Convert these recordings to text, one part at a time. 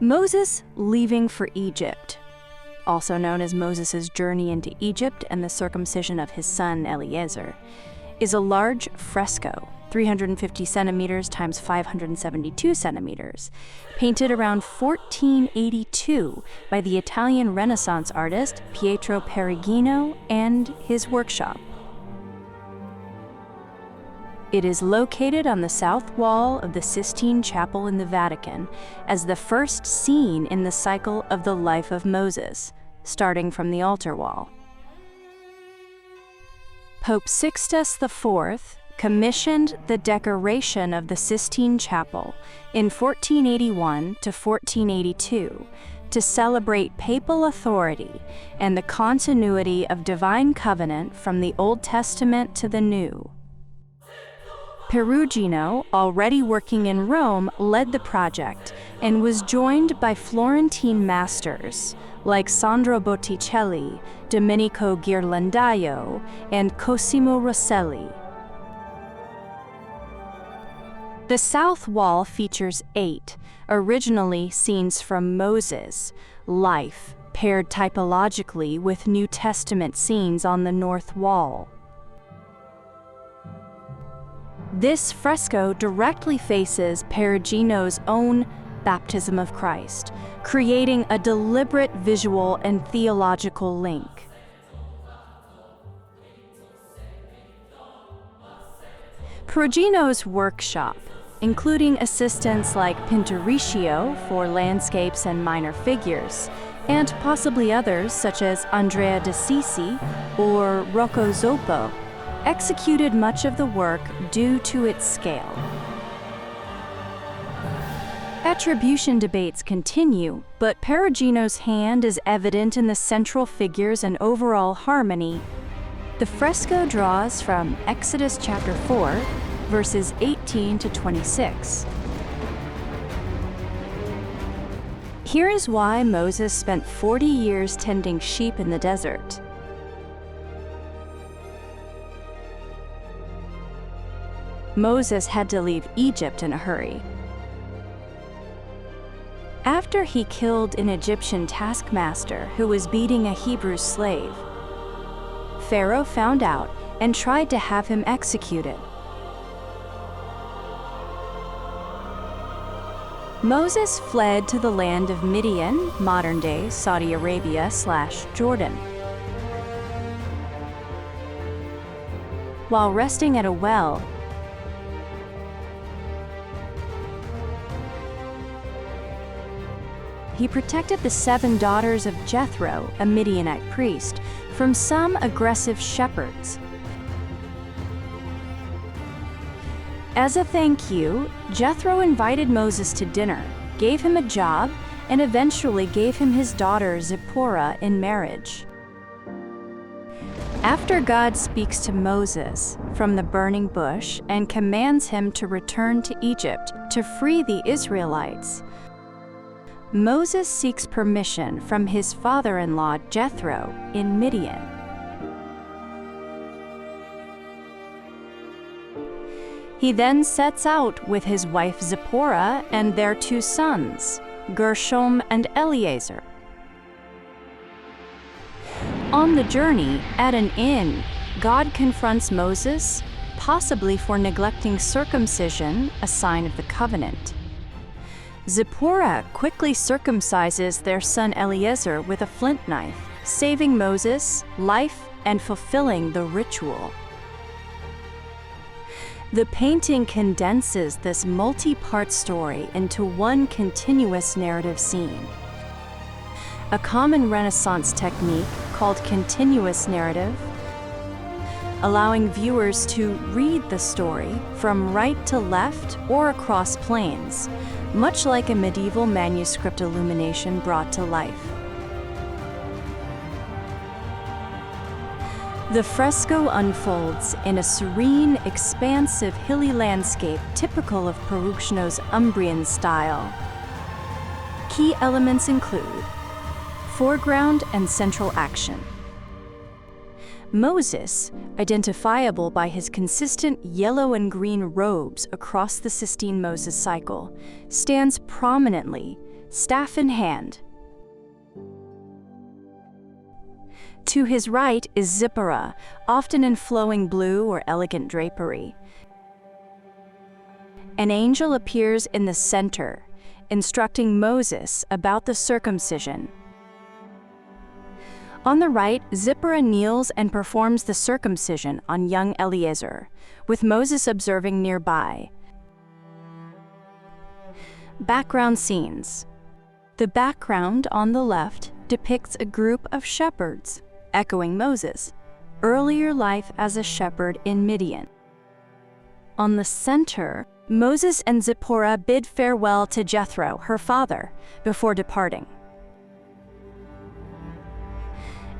Moses leaving for Egypt, also known as Moses' journey into Egypt and the circumcision of his son Eliezer, is a large fresco, 350 centimeters times 572 centimeters, painted around 1482 by the Italian Renaissance artist Pietro Perugino and his workshop. It is located on the south wall of the Sistine Chapel in the Vatican as the first scene in the cycle of the life of Moses, starting from the altar wall. Pope Sixtus IV commissioned the decoration of the Sistine Chapel in 1481 to 1482 to celebrate papal authority and the continuity of divine covenant from the Old Testament to the New. Perugino, already working in Rome, led the project and was joined by Florentine masters like Sandro Botticelli, Domenico Ghirlandaio, and Cosimo Rosselli. The south wall features 8, originally scenes from Moses' life, paired typologically with New Testament scenes on the north wall. This fresco directly faces Perugino's own Baptism of Christ, creating a deliberate visual and theological link. Perugino's workshop, including assistants like Pinturicchio for landscapes and minor figures, and possibly others such as Andrea de Sisi or Rocco Zoppo, executed much of the work due to its scale. Attribution debates continue, but Perugino's hand is evident in the central figures and overall harmony. The fresco draws from Exodus chapter 4, verses 18 to 26. Here is why Moses spent 40 years tending sheep in the desert. Moses had to leave Egypt in a hurry. After he killed an Egyptian taskmaster who was beating a Hebrew slave, Pharaoh found out and tried to have him executed. Moses fled to the land of Midian, modern-day Saudi Arabia/Jordan. While resting at a well, he protected the 7 daughters of Jethro, a Midianite priest, from some aggressive shepherds. As a thank you, Jethro invited Moses to dinner, gave him a job, and eventually gave him his daughter Zipporah in marriage. After God speaks to Moses from the burning bush and commands him to return to Egypt to free the Israelites, Moses seeks permission from his father-in-law Jethro in Midian. He then sets out with his wife Zipporah and their 2 sons, Gershom and Eliezer. On the journey, at an inn, God confronts Moses, possibly for neglecting circumcision, a sign of the covenant. Zipporah quickly circumcises their son Eliezer with a flint knife, saving Moses' life and fulfilling the ritual. The painting condenses this multi-part story into one continuous narrative scene. A common Renaissance technique called continuous narrative, allowing viewers to read the story from right to left or across planes, much like a medieval manuscript illumination brought to life. The fresco unfolds in a serene, expansive, hilly landscape typical of Perugino's Umbrian style. Key elements include foreground and central action. Moses, identifiable by his consistent yellow and green robes across the Sistine Moses cycle, stands prominently, staff in hand. To his right is Zipporah, often in flowing blue or elegant drapery. An angel appears in the center, instructing Moses about the circumcision. On the right, Zipporah kneels and performs the circumcision on young Eliezer, with Moses observing nearby. Background scenes. The background on the left depicts a group of shepherds, echoing Moses' earlier life as a shepherd in Midian. On the center, Moses and Zipporah bid farewell to Jethro, her father, before departing.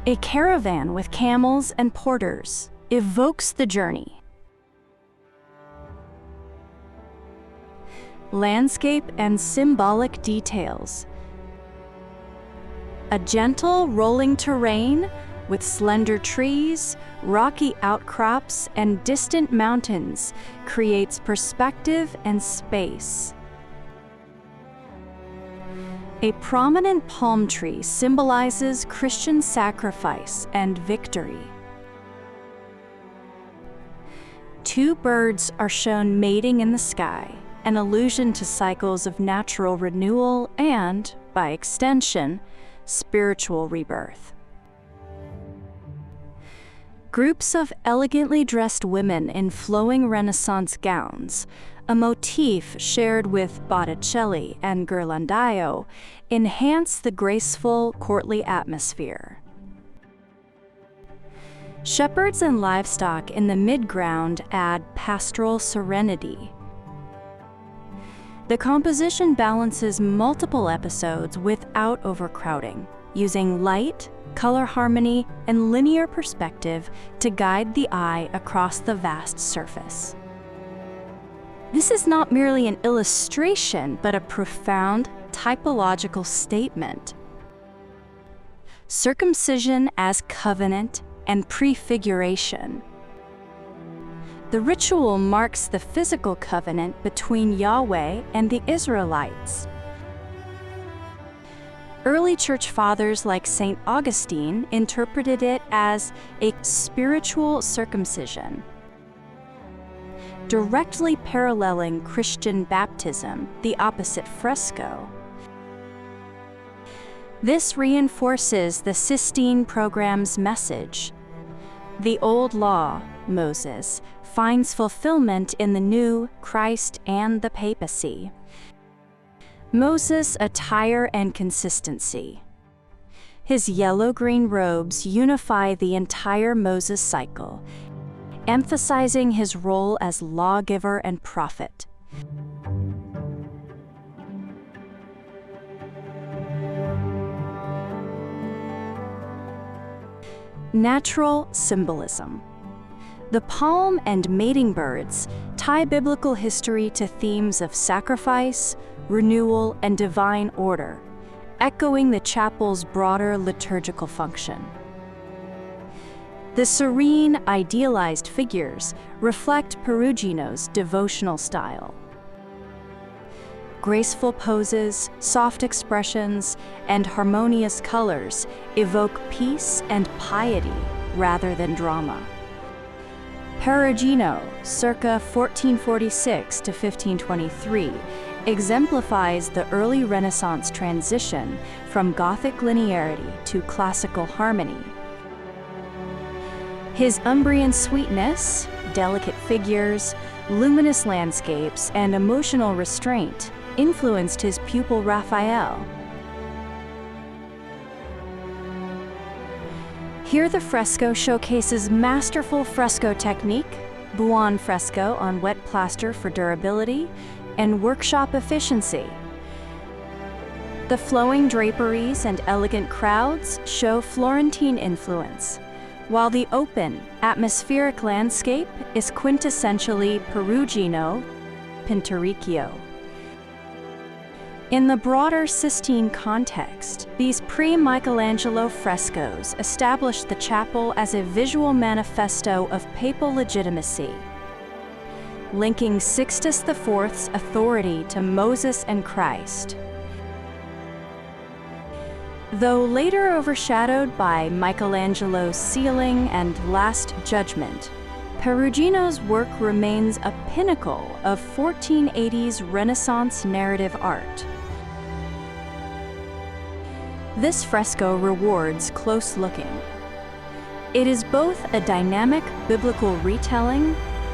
A caravan with camels and porters evokes the journey. Landscape and symbolic details. A gentle rolling terrain with slender trees, rocky outcrops, and distant mountains creates perspective and space. A prominent palm tree symbolizes Christian sacrifice and victory. Two birds are shown mating in the sky, an allusion to cycles of natural renewal and, by extension, spiritual rebirth. Groups of elegantly dressed women in flowing Renaissance gowns, a motif shared with Botticelli and Ghirlandaio, enhance the graceful, courtly atmosphere. Shepherds and livestock in the midground add pastoral serenity. The composition balances multiple episodes without overcrowding, using light, color harmony, and linear perspective to guide the eye across the vast surface. This is not merely an illustration, but a profound typological statement. Circumcision as covenant and prefiguration. The ritual marks the physical covenant between Yahweh and the Israelites. Early church fathers like St. Augustine interpreted it as a spiritual circumcision, directly paralleling Christian baptism, the opposite fresco. This reinforces the Sistine program's message. The old law, Moses, finds fulfillment in the new, Christ and the papacy. Moses' attire and consistency. His yellow-green robes unify the entire Moses cycle, emphasizing his role as lawgiver and prophet. Natural symbolism. The palm and mating birds tie biblical history to themes of sacrifice, renewal, and divine order, echoing the chapel's broader liturgical function. The serene, idealized figures reflect Perugino's devotional style. Graceful poses, soft expressions, and harmonious colors evoke peace and piety rather than drama. Perugino, circa 1446 to 1523, exemplifies the early Renaissance transition from Gothic linearity to classical harmony. His Umbrian sweetness, delicate figures, luminous landscapes, and emotional restraint influenced his pupil Raphael. Here the fresco showcases masterful fresco technique, Buon fresco on wet plaster for durability, and workshop efficiency. The flowing draperies and elegant crowds show Florentine influence, while the open, atmospheric landscape is quintessentially Perugino, Pinturicchio. In the broader Sistine context, these pre-Michelangelo frescoes established the chapel as a visual manifesto of papal legitimacy, linking Sixtus IV's authority to Moses and Christ. Though later overshadowed by Michelangelo's Ceiling and Last Judgment, Perugino's work remains a pinnacle of 1480s Renaissance narrative art. This fresco rewards close looking. It is both a dynamic biblical retelling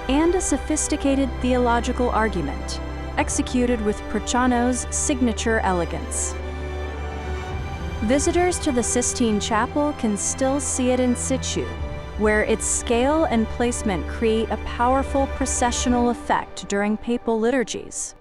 and a sophisticated theological argument, executed with Perugino's signature elegance. Visitors to the Sistine Chapel can still see it in situ, where its scale and placement create a powerful processional effect during papal liturgies.